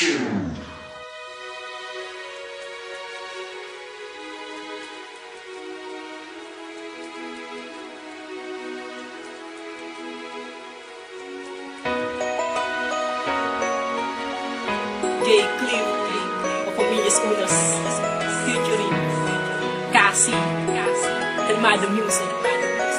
J. Cliff o Familias Unos featuring Cassie Kalmado Music.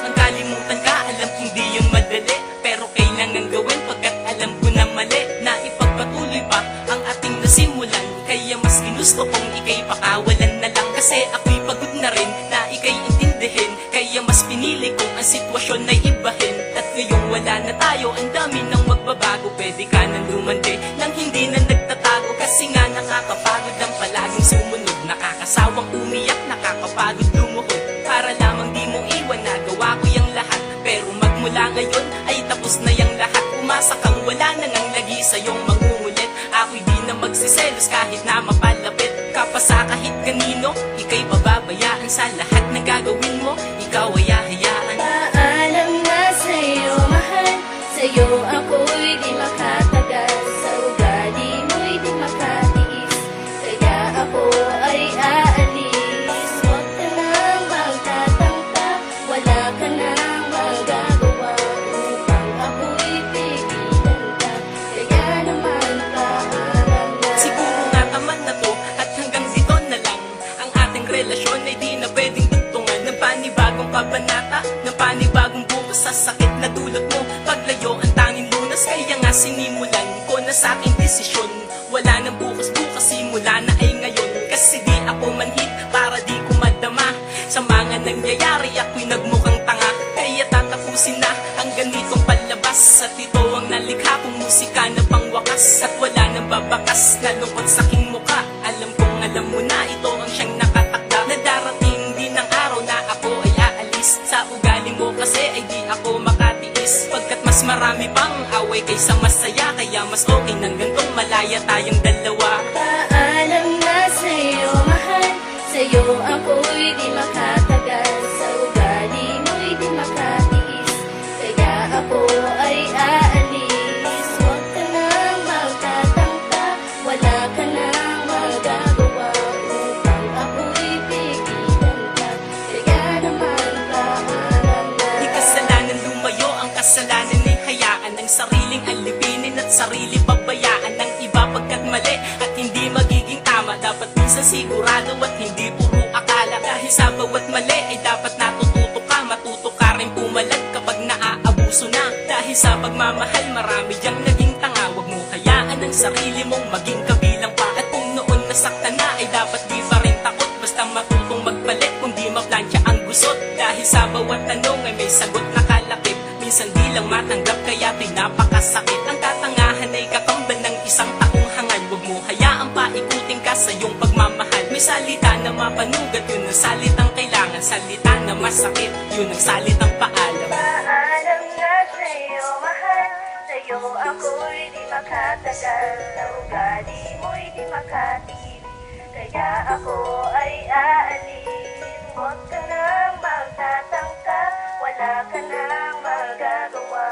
Ang kalimutan ka, alam kong di yung madali, pero kailangan gawin pagkat alam ko na mali. Na ipagpatuloy pa ang ating nasimulan, kaya mas ginusto kong ikay pakawalan na lang. Kasi ako'y pagod na rin na ikay intindihin, kaya mas pinili kong ang sitwasyon na ibahin. At ngayong wala na tayo, ang dami nang magbabago, pwede ka nang lumandi nang hindi na nagtatago. Kasi nga nakakapagod ang palaging sumunod, nakakasawang umiyak, nakakapagod lumuhod. Para lamang di mo iwan, nagawa ko yung lahat, pero magmula ngayon ay tapos na yung lahat. Umasa kang wala na nang lagi sa'yong mangungulit, ako'y di na magsiselos kahit na mapalapit ka pa sa kahit kanino. Ika'y pababayaan sa lahat na gagawin mo, ikaw ay hahayaan. Paalam na sa'yo, mahal, sa'yo ako'y di makatagal, sa ugali mo'y di makatiis, kaya ako ay aalis. Huwag ka nang magtatangka, wala ka nang magagawa, upang ako'y pigilan ka, kaya naman paalam na. Siguro nga taman na to at hanggang dito na lang, ang ating relasyon ay di na pwedeng tugtungan ng panibagong kabanata, ng panibagong bukas sa sakit na dulot mo. Paglayo ang tanging lunas, kaya nga sinimulan ko na sa aking desisyon. Wala nang bukas-bukas, simula na ay ngayon. Kasi di ako manhid para di ko madama sa mga nangyayari, ako'y nagmukhang tanga, kaya tatapusin na ang ganitong palabas. At ito ang nalikha kong musika na pangwakas, at wala nang babakas na lungkot sa aking muka. Alam kong alam mo na ito ang siyang nakatakda, na darating din ang araw na ako ay aalis. Sa ugali mo kasi ay di ako makatiis, pagkat mas marami pang away kaysa masaya, kaya mas okay nang gantong malaya tayong dalawa. Paalam na sa'yo, mahal, sa'yo ako'y di makatagal, sa ugali mo'y di makatiis, kaya ako ay aalis. Huwag ka nang magtatangka, wala ka nang magagawa, upang ako'y pigilan ka, kaya naman paalam na. Di kasalanan lumayo, ang kasalanan ay hayaan ang sariling alipinin at sarili pabayaan ng iba pagkat mali at hindi magiging tama. Dapat minsan sigurado at hindi puro akala, dahil sa bawat mali ay dapat natututo ka. Matuto ka rin pumalag kapag naaabuso na, dahil sa pagmamahal marami diyang naging tanga. Huwag mo hayaan ang sarili mong maging kabilang pa, at kung noon nasaktan na ay dapat di pa rin takot, basta matutong magpalit kung di maplansya ang gusot. Dahil sa bawat tanong ay may sagot na kalakip, minsan di lang matanggap kaya pinapakasakit. Ang katangahan ay kakambal ng isang taong hangal, huwag mo hayaang paikutin ka sa iyong pagmamahal. May salita na mapanugat, yun ang salitang kailangan, salita na masakit, yun ang salitang paalam. Paalam na sa'yo, mahal, sa'yo ako'y di makatagal, sa ugali mo'y di makatiis, kaya ako ay aalis. Huwag ka nang magtatangka, wala ka nang magagawa,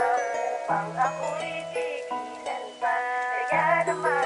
upang ako'y pigilan pa, kaya naman